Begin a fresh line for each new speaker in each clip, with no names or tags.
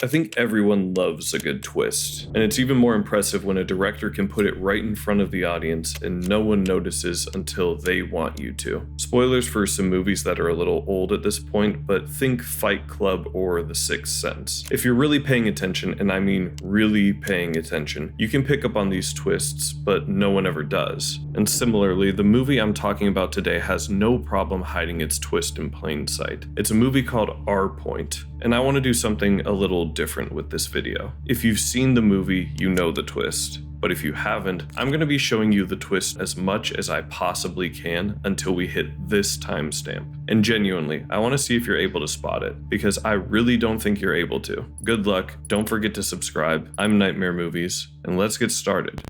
I think everyone loves a good twist, and it's even more impressive when a director can put it right in front of the audience and no one notices until they want you to. Spoilers for some movies that are a little old at this point, but think Fight Club or The Sixth Sense. If you're really paying attention, and I mean really paying attention, you can pick up on these twists, but no one ever does. And similarly, the movie I'm talking about today has no problem hiding its twist in plain sight. It's a movie called R Point, and I want to do something a little different with this video. If you've seen the movie, you know the twist. But if you haven't, I'm going to be showing you the twist as much as I possibly can until we hit this timestamp. And genuinely, I want to see if you're able to spot it, because I really don't think you're able to. Good luck, don't forget to subscribe. I'm Nightmare Movies, and let's get started.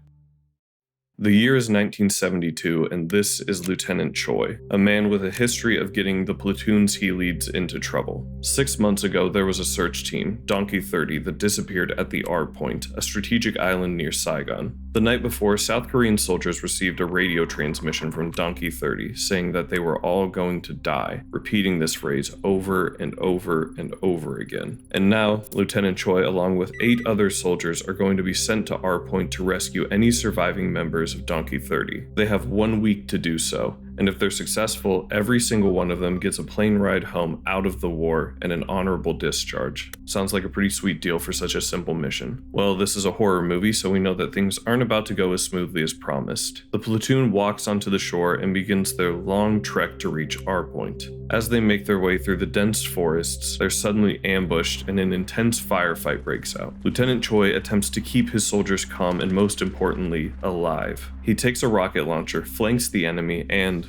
The year is 1972, and this is Lieutenant Choi, a man with a history of getting the platoons he leads into trouble. 6 months ago, there was a search team, Donkey 30, that disappeared at the R Point, a strategic island near Saigon. The night before, South Korean soldiers received a radio transmission from Donkey 30 saying that they were all going to die, repeating this phrase over and over and over again. And now, Lieutenant Choi, along with 8 other soldiers, are going to be sent to R Point to rescue any surviving members of Donkey 30. They have 1 week to do so, and if they're successful, every single one of them gets a plane ride home out of the war and an honorable discharge. Sounds like a pretty sweet deal for such a simple mission. Well, this is a horror movie, so we know that things aren't about to go as smoothly as promised. The platoon walks onto the shore and begins their long trek to reach R Point. As they make their way through the dense forests, they're suddenly ambushed and an intense firefight breaks out. Lieutenant Choi attempts to keep his soldiers calm and, most importantly, alive. He takes a rocket launcher, flanks the enemy, and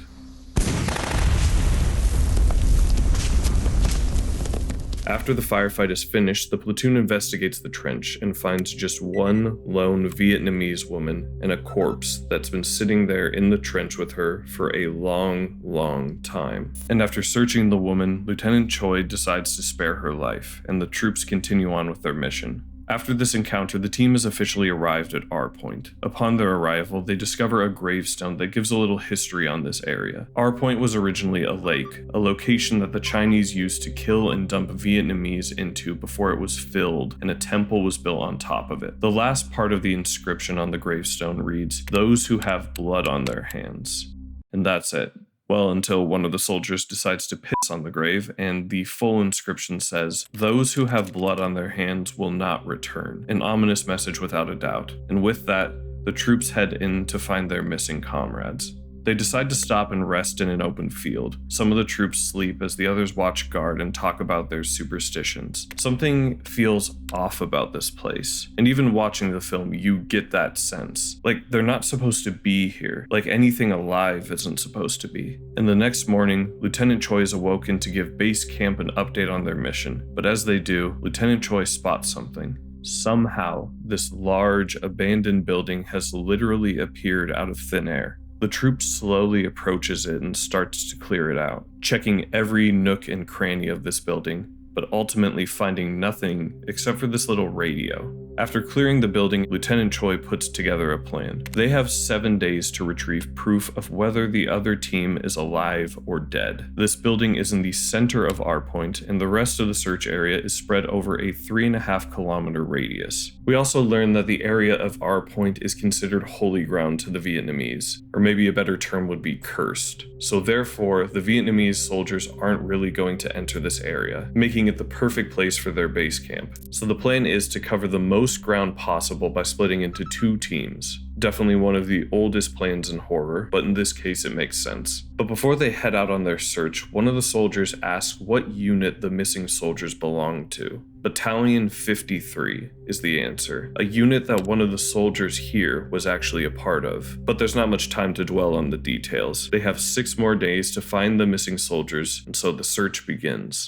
after the firefight is finished, the platoon investigates the trench and finds just one lone Vietnamese woman and a corpse that's been sitting there in the trench with her for a long time. And after searching the woman, Lieutenant Choi decides to spare her life, and the troops continue on with their mission. After this encounter, the team has officially arrived at R Point. Upon their arrival, they discover a gravestone that gives a little history on this area. R Point was originally a lake, a location that the Chinese used to kill and dump Vietnamese into before it was filled, and a temple was built on top of it. The last part of the inscription on the gravestone reads, "Those who have blood on their hands." And that's it. Well, until one of the soldiers decides to piss on the grave, and the full inscription says, "Those who have blood on their hands will not return." An ominous message without a doubt. And with that, the troops head in to find their missing comrades. They decide to stop and rest in an open field. Some of the troops sleep as the others watch guard and talk about their superstitions. Something feels off about this place. And even watching the film, you get that sense. Like they're not supposed to be here. Like anything alive isn't supposed to be. And the next morning, Lieutenant Choi is awoken to give base camp an update on their mission. But as they do, Lieutenant Choi spots something. Somehow, this large, abandoned building has literally appeared out of thin air. The troop slowly approaches it and starts to clear it out, checking every nook and cranny of this building, but ultimately finding nothing except for this little radio. After clearing the building, Lieutenant Choi puts together a plan. They have 7 days to retrieve proof of whether the other team is alive or dead. This building is in the center of R Point, and the rest of the search area is spread over a 3.5-kilometer radius. We also learn that the area of R Point is considered holy ground to the Vietnamese, or maybe a better term would be cursed. So therefore, the Vietnamese soldiers aren't really going to enter this area, making it the perfect place for their base camp. So the plan is to cover the most ground possible by splitting into 2 teams. Definitely one of the oldest plans in horror, but in this case it makes sense. But before they head out on their search, one of the soldiers asks what unit the missing soldiers belong to. Battalion 53 is the answer, a unit that one of the soldiers here was actually a part of. But there's not much time to dwell on the details. They have 6 more days to find the missing soldiers, and so the search begins.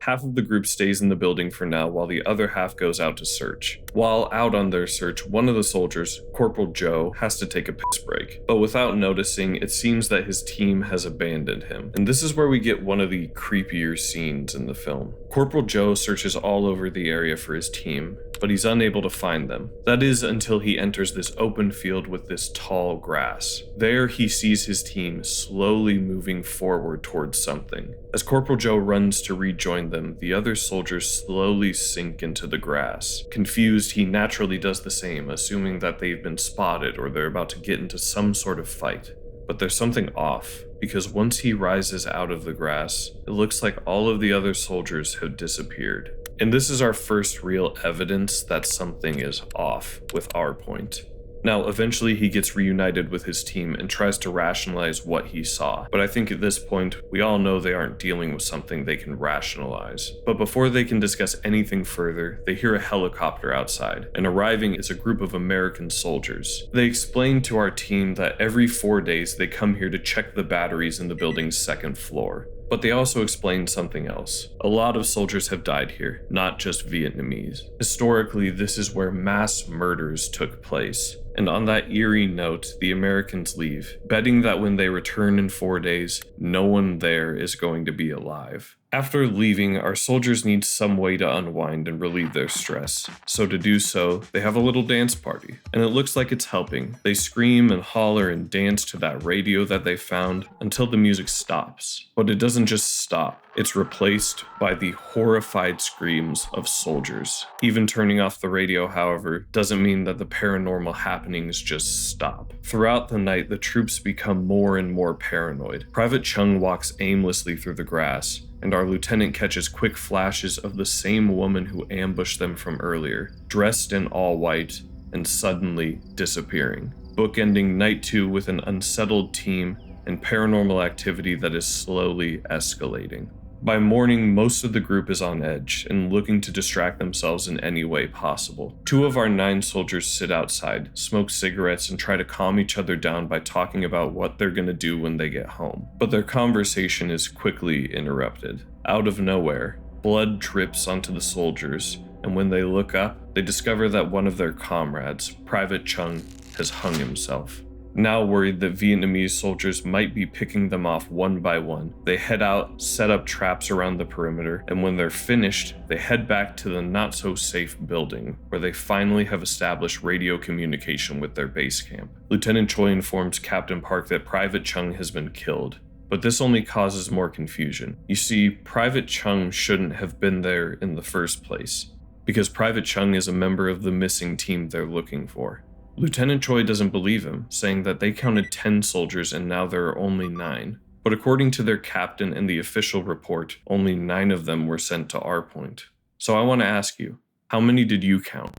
Half of the group stays in the building for now while the other half goes out to search. While out on their search, one of the soldiers, Corporal Joe, has to take a piss break. But without noticing, it seems that his team has abandoned him. And this is where we get one of the creepier scenes in the film. Corporal Joe searches all over the area for his team, but he's unable to find them. That is until he enters this open field with this tall grass. There he sees his team slowly moving forward towards something. As Corporal Joe runs to rejoin them, the other soldiers slowly sink into the grass. Confused, he naturally does the same, assuming that they've been spotted or they're about to get into some sort of fight. But there's something off, because once he rises out of the grass, it looks like all of the other soldiers have disappeared. And this is our first real evidence that something is off with our point. Now, eventually he gets reunited with his team and tries to rationalize what he saw, but I think at this point, we all know they aren't dealing with something they can rationalize. But before they can discuss anything further, they hear a helicopter outside, and arriving is a group of American soldiers. They explain to our team that every 4 days they come here to check the batteries in the building's second floor. But they also explain something else. A lot of soldiers have died here, not just Vietnamese. Historically, this is where mass murders took place. And on that eerie note, the Americans leave, betting that when they return in 4 days, no one there is going to be alive. After leaving, our soldiers need some way to unwind and relieve their stress. So to do so, they have a little dance party, and it looks like it's helping. They scream and holler and dance to that radio that they found until the music stops. But it doesn't just stop. It's replaced by the horrified screams of soldiers. Even turning off the radio, however, doesn't mean that the paranormal happenings just stop. Throughout the night, the troops become more and more paranoid. Private Chung walks aimlessly through the grass, and our lieutenant catches quick flashes of the same woman who ambushed them from earlier, dressed in all white and suddenly disappearing. Bookending night 2 with an unsettled team and paranormal activity that is slowly escalating. By morning, most of the group is on edge and looking to distract themselves in any way possible. 2 of our 9 soldiers sit outside, smoke cigarettes, and try to calm each other down by talking about what they're gonna do when they get home. But their conversation is quickly interrupted. Out of nowhere, blood drips onto the soldiers, and when they look up, they discover that one of their comrades, Private Chung, has hung himself. Now worried that Vietnamese soldiers might be picking them off one by one, they head out, set up traps around the perimeter, and when they're finished, they head back to the not-so-safe building, where they finally have established radio communication with their base camp. Lieutenant Choi informs Captain Park that Private Chung has been killed, but this only causes more confusion. You see, Private Chung shouldn't have been there in the first place, because Private Chung is a member of the missing team they're looking for. Lieutenant Choi doesn't believe him, saying that they counted 10 soldiers and now there are only 9. But according to their captain and the official report, only 9 of them were sent to our point. So I want to ask you, how many did you count?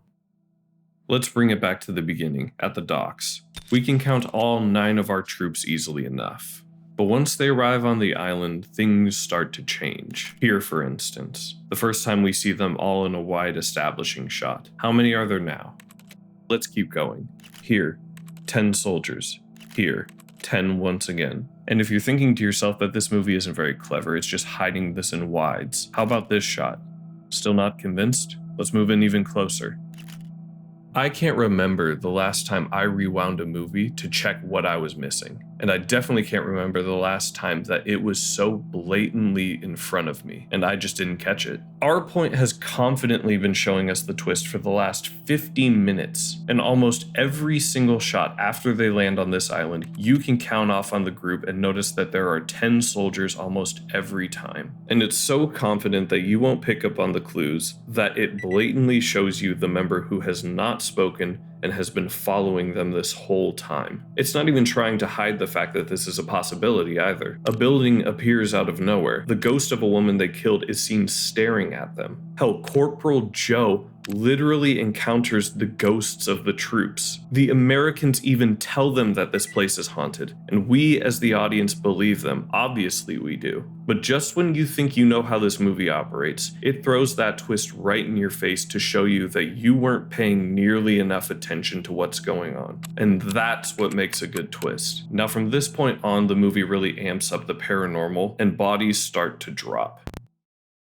Let's bring it back to the beginning, at the docks. We can count all 9 of our troops easily enough. But once they arrive on the island, things start to change. Here, for instance, the first time we see them all in a wide establishing shot. How many are there now? Let's keep going. Here, 10 soldiers. Here, 10 once again. And if you're thinking to yourself that this movie isn't very clever, it's just hiding this in wides, how about this shot? Still not convinced? Let's move in even closer. I can't remember the last time I rewound a movie to check what I was missing. And I definitely can't remember the last time that it was so blatantly in front of me, and I just didn't catch it. Our point has confidently been showing us the twist for the last 15 minutes, and almost every single shot after they land on this island, you can count off on the group and notice that there are 10 soldiers almost every time. And it's so confident that you won't pick up on the clues that it blatantly shows you the member who has not spoken and has been following them this whole time. It's not even trying to hide the fact that this is a possibility either. A building appears out of nowhere. The ghost of a woman they killed is seen staring at them. Hell, Corporal Joe literally encounters the ghosts of the troops. The Americans even tell them that this place is haunted, and we as the audience believe them. Obviously we do. But just when you think you know how this movie operates, it throws that twist right in your face to show you that you weren't paying nearly enough attention to what's going on. And that's what makes a good twist. Now from this point on, the movie really amps up the paranormal and bodies start to drop.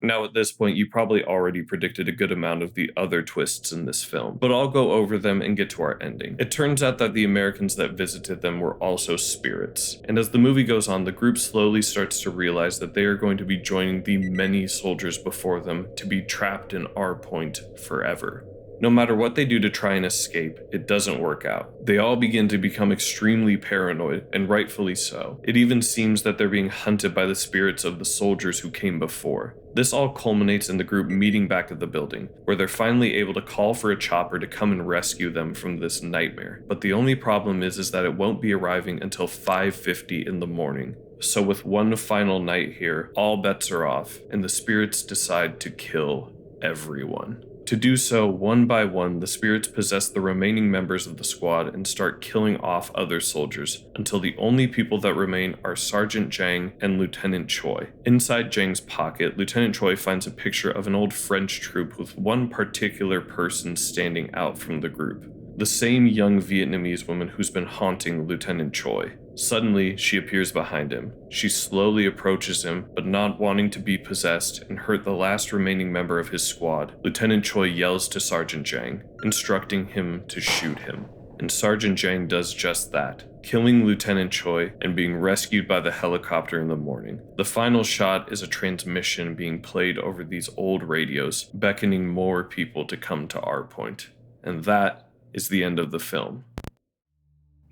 Now at this point, you probably already predicted a good amount of the other twists in this film, but I'll go over them and get to our ending. It turns out that the Americans that visited them were also spirits, and as the movie goes on, the group slowly starts to realize that they are going to be joining the many soldiers before them to be trapped in our point forever. No matter what they do to try and escape, it doesn't work out. They all begin to become extremely paranoid, and rightfully so. It even seems that they're being hunted by the spirits of the soldiers who came before. This all culminates in the group meeting back at the building, where they're finally able to call for a chopper to come and rescue them from this nightmare. But the only problem is that it won't be arriving until 5:50 in the morning. So with one final night here, all bets are off, and the spirits decide to kill everyone. To do so, one by one, the spirits possess the remaining members of the squad and start killing off other soldiers, until the only people that remain are Sergeant Zhang and Lieutenant Choi. Inside Zhang's pocket, Lieutenant Choi finds a picture of an old French troop with one particular person standing out from the group. The same young Vietnamese woman who's been haunting Lieutenant Choi. Suddenly, she appears behind him. She slowly approaches him, but not wanting to be possessed and hurt the last remaining member of his squad, Lieutenant Choi yells to Sergeant Zhang, instructing him to shoot him. And Sergeant Zhang does just that, killing Lieutenant Choi and being rescued by the helicopter in the morning. The final shot is a transmission being played over these old radios, beckoning more people to come to our point. And that is the end of the film.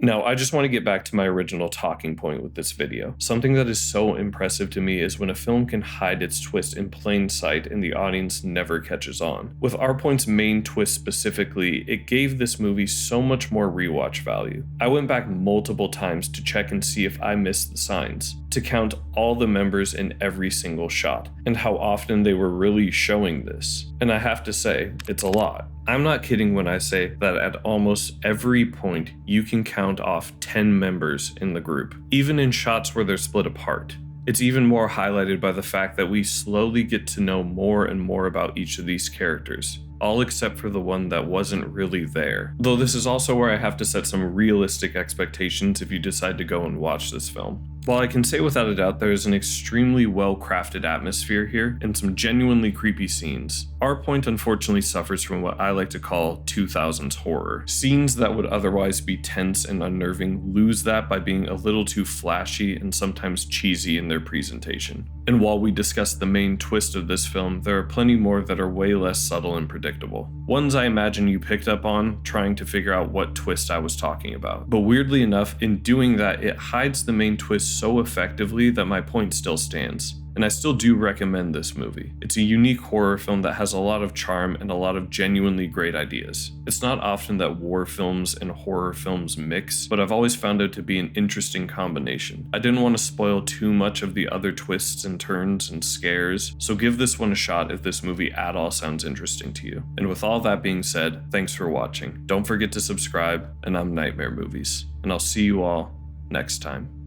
Now, I just want to get back to my original talking point with this video. Something that is so impressive to me is when a film can hide its twist in plain sight and the audience never catches on. With Our Point's main twist specifically, it gave this movie so much more rewatch value. I went back multiple times to check and see if I missed the signs, to count all the members in every single shot, and how often they were really showing this. And I have to say, it's a lot. I'm not kidding when I say that at almost every point, you can count off 10 members in the group, even in shots where they're split apart. It's even more highlighted by the fact that we slowly get to know more and more about each of these characters, all except for the one that wasn't really there. Though this is also where I have to set some realistic expectations if you decide to go and watch this film. While I can say without a doubt there is an extremely well-crafted atmosphere here and some genuinely creepy scenes, Our Point unfortunately suffers from what I like to call 2000s horror. Scenes that would otherwise be tense and unnerving lose that by being a little too flashy and sometimes cheesy in their presentation. And while we discuss the main twist of this film, there are plenty more that are way less subtle and predictable. Ones I imagine you picked up on trying to figure out what twist I was talking about. But weirdly enough, in doing that, it hides the main twist so effectively that my point still stands. And I still do recommend this movie. It's a unique horror film that has a lot of charm and a lot of genuinely great ideas. It's not often that war films and horror films mix, but I've always found it to be an interesting combination. I didn't want to spoil too much of the other twists and turns and scares, so give this one a shot if this movie at all sounds interesting to you. And with all that being said, thanks for watching. Don't forget to subscribe, and I'm Nightmare Movies. And I'll see you all next time.